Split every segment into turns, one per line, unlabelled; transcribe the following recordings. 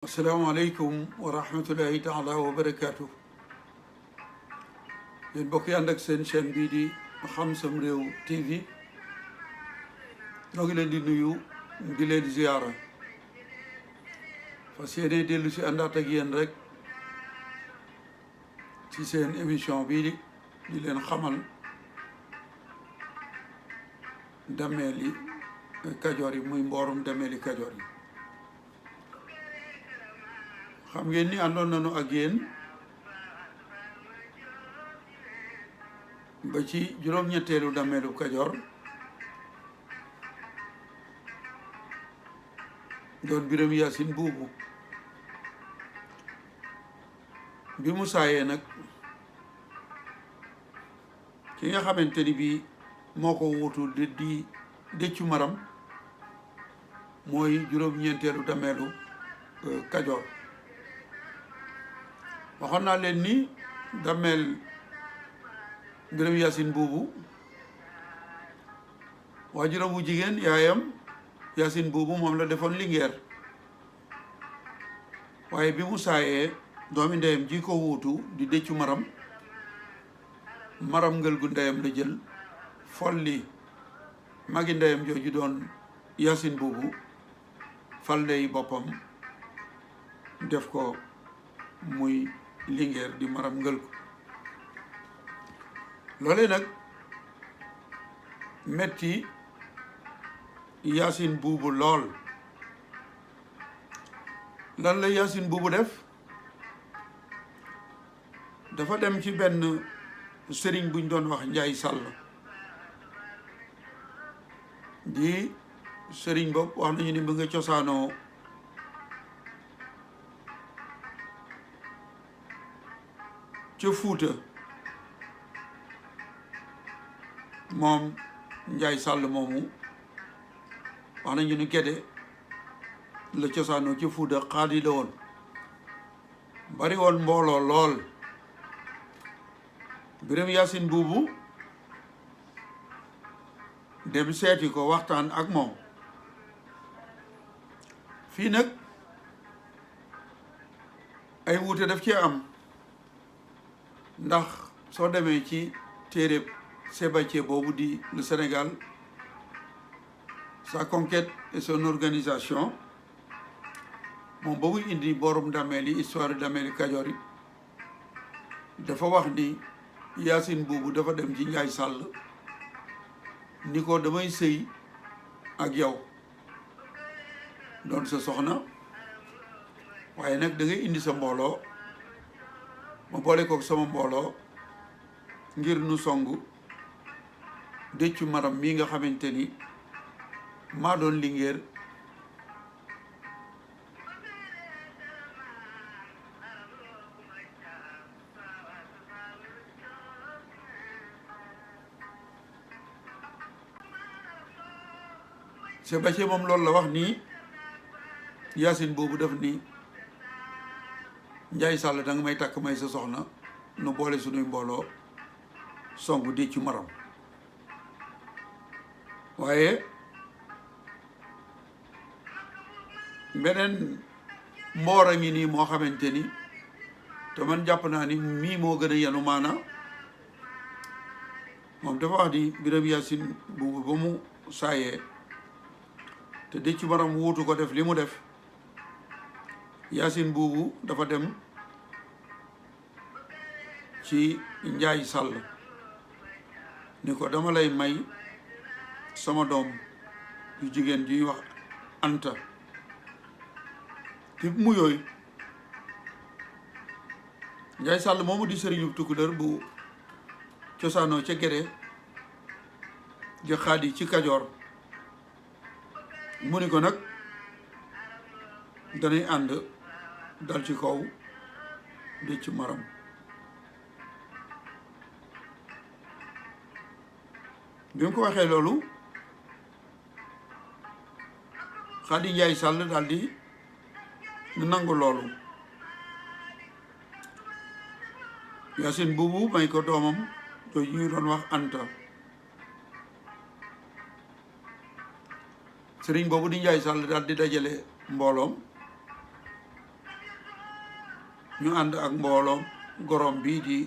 asalaamaaleykum wa rahmatullahi taala wa barakaatu yéen bokk yi ànd ak seen chaîne bii di Xam Sam Réew TV ñoo ngi leen di nuyu di leen ziyaara fas yéene dellu si àndaat ak yéen rek ci seen émission bii di leen xamal dammeeli kajoor yi muy mboorum dammeeli kajoor yi. xam ngeen ni àndoon nañu ak yéen ba ci juróom-ñetteelu dammeelu kajoor doon Biram Yaasin buubu bi mu saayee nag ki nga xamante ni bii moo ko wuutu di Déccu Maram mooy juróom-ñeenteelu dammeelu kajoor. waxoon naa leen ni dammeel Biram Yaasin buubu waajuram wu jigéen yaayam Yaasin buubu moom la defoon Linguère waaye bi mu saayee doomi ndeyam ji ko wuutu di Déccu Maram ngël gu ndeyam la jël folli magi ndeyam jooju doon Yaasin buubu fal ndey boppam def ko muy Linguère di Maram ngël ko loolee nag metti Yaasin buubu lool. lan la Yaasin buubu def dafa dem ci benn sëriñ buñ doon wax Njaay Sàll di sëriñ bopp wax nañu ni mu nga cosaanoo ca Fuuta moom Njaay Sàll moomu wax nañu ni Gédé la cosaanoo ca Fuuta xaadi la woon bari woon mbooloo lool. Biram Yaasin buubu dem seeti ko waxtaan ak moom. fii nag ay wuute daf cee am ndax soo demee ci téere Sébastien boobu di le Sénégal sa conquête et son organisation moom ba muy indi mboorum dammeeli histoire dammeeli kajoor yi dafa wax ni Yaasin buubu dafa dem ci Njaay Sàll ni ko damay sëy ak yow doon sa soxna waaye nag da ngay indi sa mbooloo ma boole kook sama mbooloo ngir nu songu Déccu Maram mii nga xamante ni maa doon Linguère Sébastien moom loolu la wax nii Yaasin boobu def ni Njaay Sàll da nga may takk may sa soxna nu boole sunuy mbooloo songu Déccu Maram waaye beneen mboor a ngi nii moo xamante ni te man jàpp naa ni mii moo gën a yenu maana moom dafa wax di Biram Yaasin buubu ba mu saayee te Déccu Maram wuutu ko def li mu def Yaasin buubu dafa dem ci Njaay Sàll ni ko dama lay may sama doom yu jigéen juy wax Anta ti mu yooyu Njaay Sàll moomu di sëriñu Tukulóor bu cosaanoo ca Gédé di xaadi ci Kajoor mu ni ko nag danay ànd dal ci kaw Déccu Maram bi mu ko waxee loolu xaadi Njaay Sàll daldi nangu loolu Yaasin buubu may ko doomam jooju ñu doon wax Anta sëriñ boobu di Njaay Sàll daldi dajale mbooloom ñu ànd ak mbooloom gorom bii di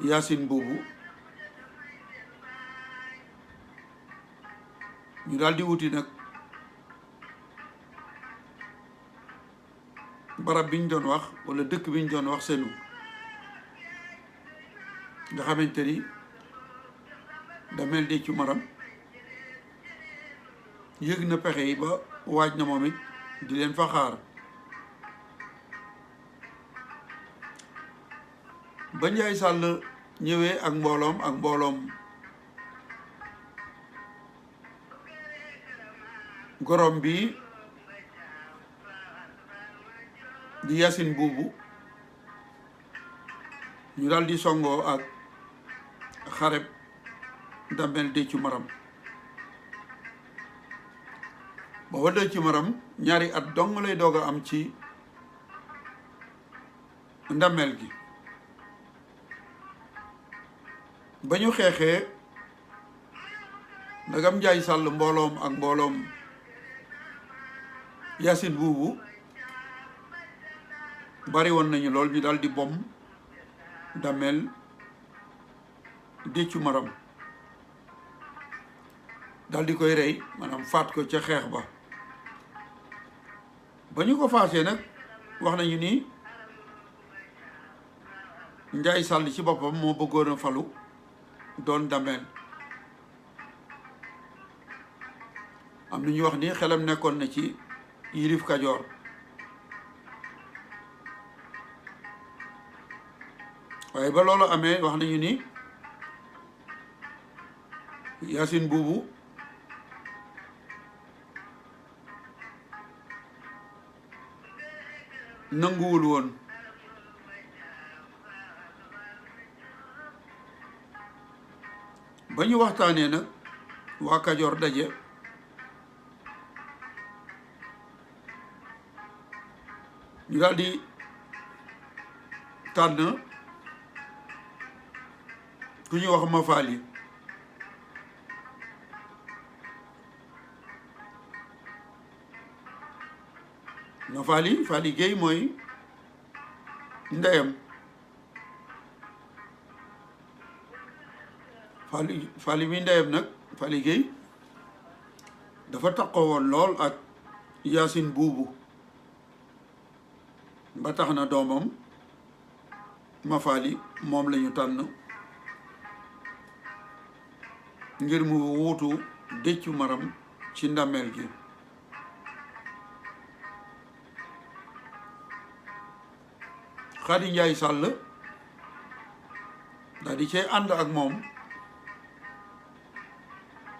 Yacine Boubou ñu daal di wuti nag barab biñ doon wax wala dëkk biñ doon wax Senu nga xamante ni Dameel Déthiou Maram yëg na pexe yi ba waaj na moom it di leen fa xaar ba Njaay Sàll ñëwee ak mbooloom gorom bi di Yacine Boubou ñu daal di songoo ak xareb Dameel Déthiou Maram booba Déthiou Maram ñaari at dong lay doog a am ci ndameel gi ba ñu xeexee ndagam Njaay Sàll mbooloom Yacine Boubou bari woon nañu lool ñu daal di bom Dameel Déthiou Maram daal di koy rey maanaam faat ko ca xeex ba ñu ko faasee nag wax nañu ni Njaay Sàll ci boppam moo bëggoon a falu doon Dameel am na ñu wax ni xelam nekkoon na ci yilif Kajoor waaye ba loolu amee wax nañu ni Yacine Boubou nanguwul woon ba ñu waxtaanee nag waa Kajoor daje ñu daal di tànn ku ñuy wax Mafali Fali Gueye mooy ndeyam Fali mi ndeyam nag Fali Gueye dafa takkoo woon lool ak Yacine Boubou ba tax na doomam Mafali moom lañu tànn ngir mu wuutu Déthiou Maram ci ndameel gi Xadi Njaay Sàll daal di cay ànd ak moom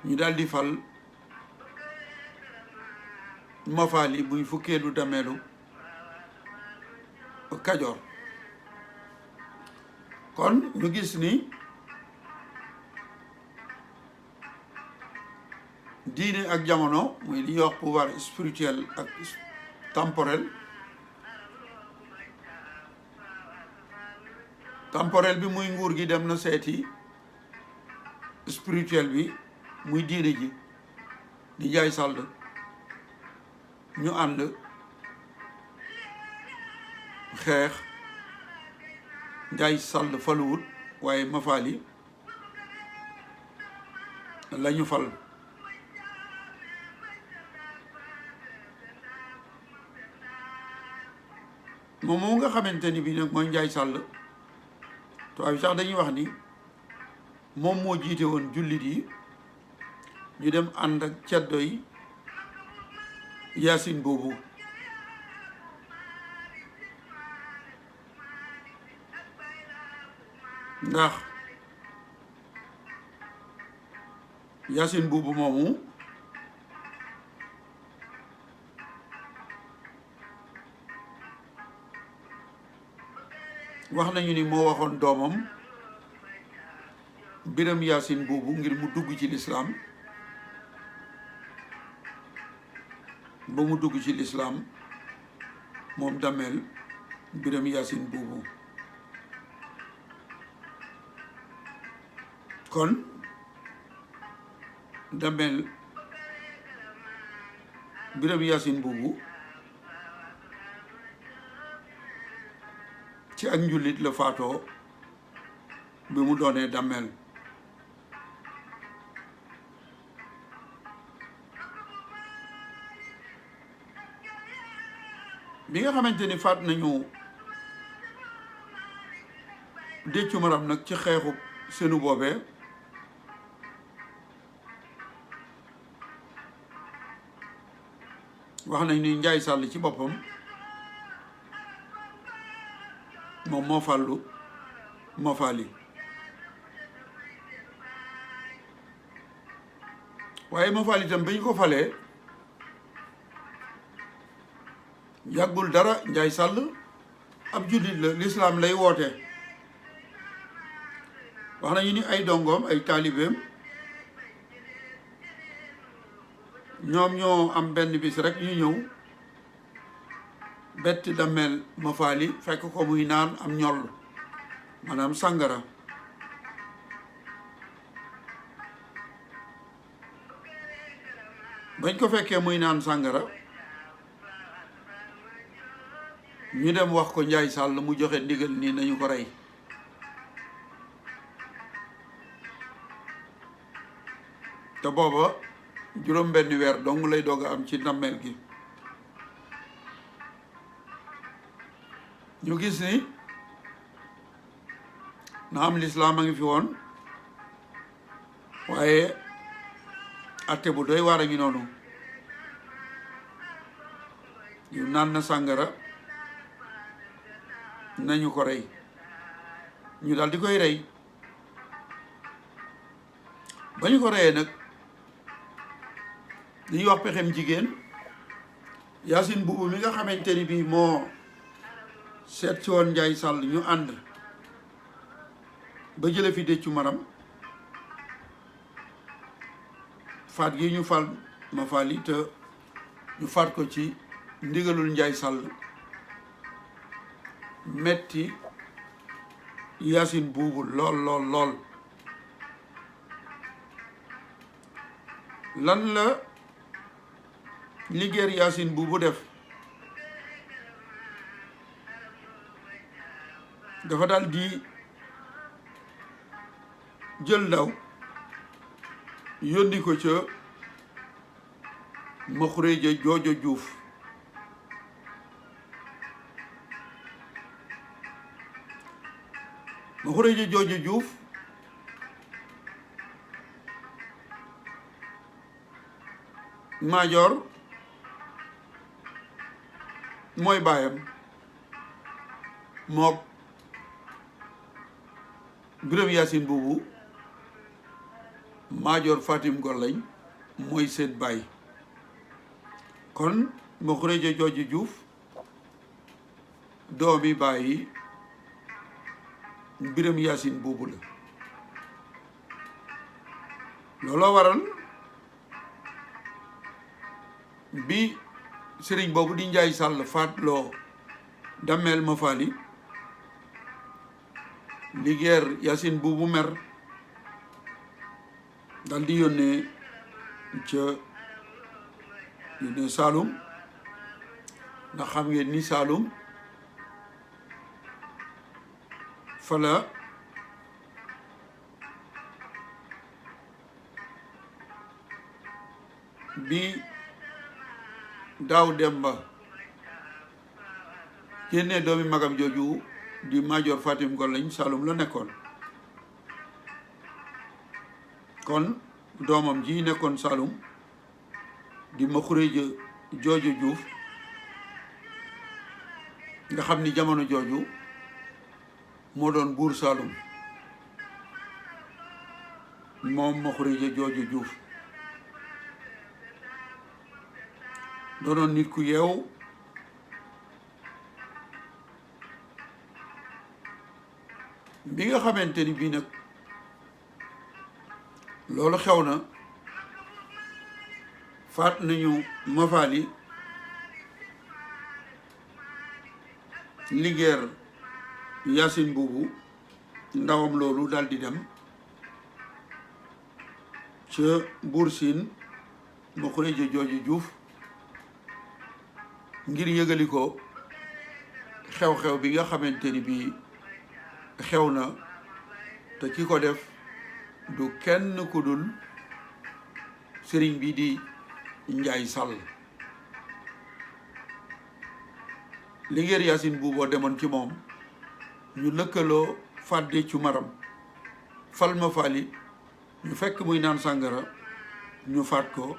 ñu daal di fal Mafali buy fukkeelu dameelu Kajoor kon ñu gis ni diine ak jamono muy li ñuy wax pouvoir spirituel ak temporel bi muy nguur gi dem na seeti spirituel bi muy diine ji di Njaay Sàll ñu ànd xeex Njaay Sàll faluwut waaye Mafali lañu fal moom nga xamante ni bii nag mooy Njaay Sàll tubaab bi sax dañuy wax ni moom moo jiite woon jullit yi ñu dem ànd ak ceddo yi Yacine Boubou ndax Yacine Boubou moomu wax nañu ni moo waxoon doomam Biram Yacine Boubou ngir mu dugg ci lislaam ba mu dugg ci lislaam moom Dameel Biram Yacine Boubou kon Dameel Biram Yacine Boubou ci ak njullit la faatoo bi mu doonee dammeel bi nga xamante ni faat nañu Déthiou Maram nag ci xeexu seenu boobee wax nañ ni Njaay Sàll ci boppam moom moo fàllu moo faali waaye moo faali itam bi ñu ko falee yàggul dara Njaay Sàll ab jullit la lislaam lay woote wax nañu ni ay dongoom ay taalibeem ñoom ñoo am benn bis rek ñu ñëw bett dammeel ma faali fekk ko muy naan am ñoll maanaam sàngara bañ ko fekkee muy naan sàngara ñu dem wax ko Njaay Sàll mu joxe ndigal nii nañu ko rey te booba juróom benn weer dong lay doog a am ci dammeel gi ñu gis ni na am lislaam a ngi fi woon waaye atte bu doy waar a ngi noonu yu naan na sàngara nañu ko rey ñu daal di koy rey ba ñu ko reyee nag li ñuy wax pexem jigéen Yaasin Buubu mi nga xamante ni bii moo seet ci woon Njaay Sàll ñu ànd ba jële fi Déthiou Maram faat gi ñu fal ma faali te ñu faat ko ci ndigalul Njaay Sàll metti Yaasin Buubu lool lool lool lan la liggéer Yaasin Buubu def dafa daal di jël ndaw yónni ko ca ma xureeja joojo juuf ma xureeja joojo juuf maajoor mooy baayam mook Biram Yaasin Buubu maajoor Fatim Gor lañ mooy seen baay kon ma xureeja jooju juuf doomi bàyyi Biram Yaasin Buubu la looloo waral bi sëriñ boobu di Njaay Sàll faatloo dammeel ma faali liggéer Yaasin Buubu mer dal di yónnee Saalum ndax xam ngeen ni Saalum fala bi daaw Demba génnee doomi magam jooju di maajoor Fatim Gor lañ Saalum la nekkoon kon doomam ji nekkoon Saalum di ma xureeja jooju juuf nga xam ni jamono jooju moo doon buur Saalum moom ma xureeja jooju juuf doonoon nit ku yeew bi nga xamante ni bii nag loolu xew na faat nañu ma faali liggéer Yaasin Buubu ndawam loolu daal di dem ca Buur Siin ma xureeja jooju juuf ngir yëgali ko xew-xew bi nga xamante ni bii xew na te ki ko def du kenn ku dul sëriñ bi di Njaay Sàll Linguère Yacine Boubo demoon ci moom ñu lëkkaloo fàdde cu maram falma fali ñu fekk muy naan sàngara ñu faat ko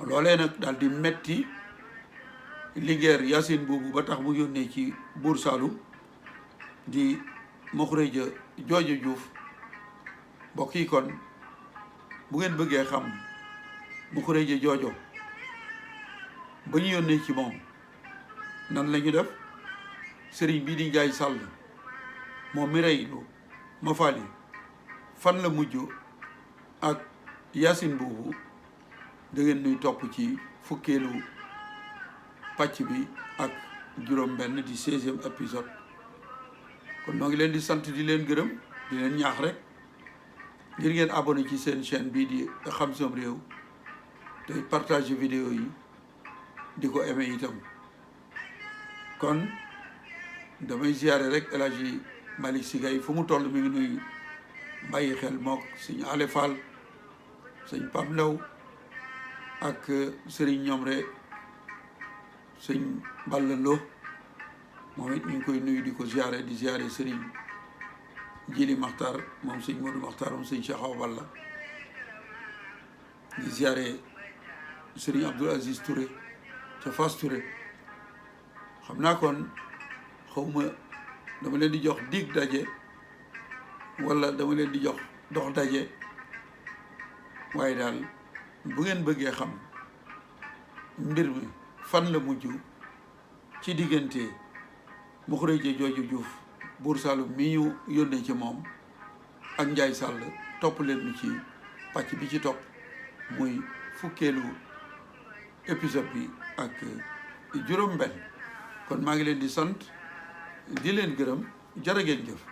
loolee nag daal di metti Linguère Yacine Boubo ba tax mu yónnee ci buur Saalum di Mokhreja Joojo Juuf mbokk yi kon bu ngeen bëggee xam Mokhreja Joojo ba ñu yónnee ci moom nan la ñu def sëriñ bii di Njaay Sàll moom mi rey lu ma fali fan la mujj ak Yacine Boubo da ngeen nuy topp ci fukkeelu pàcc bi ak juróom benn di 16e épisode kon noo ngi leen di sant di leen gërëm di leen ñaax rek ngir ngeen abonné ci seen chaîne bii di Xam Sam Réew tey partage vidéo yi di ko aimé itam kon damay ziare rek El Hadji Malick Sy Gaye fu mu toll mi ngi nuy bàyyi xel mook sëñ Ale Fall sëñ Pam Ndaw ak sëriñ Ñomre sëñ Balla Lo moom it ñu ngi koy nuyu di ko ziare di ziare sëriñ Jili Maxtar moom sëñ Modou Maxtar moom sëñ Cheikh Awa Balla di ziare sëriñ Abdoul Aziz Touré ca Fass Touré xam naa kon xawma dama leen di jox dig daje wala dama leen di jox dox daje waaye daal bu ngeen bëggee xam mbir mi fan la mujj ci diggante Mokhreja Joojo Juuf buur Saalum mi ñu yónnee ci moom ak Njaay Sàll topp leen ñu ci pàcc bi ci topp muy fukkeelu épisode bi ak juróom benn kon maa ngi leen di sant di leen gërëm jërë ngeen jëf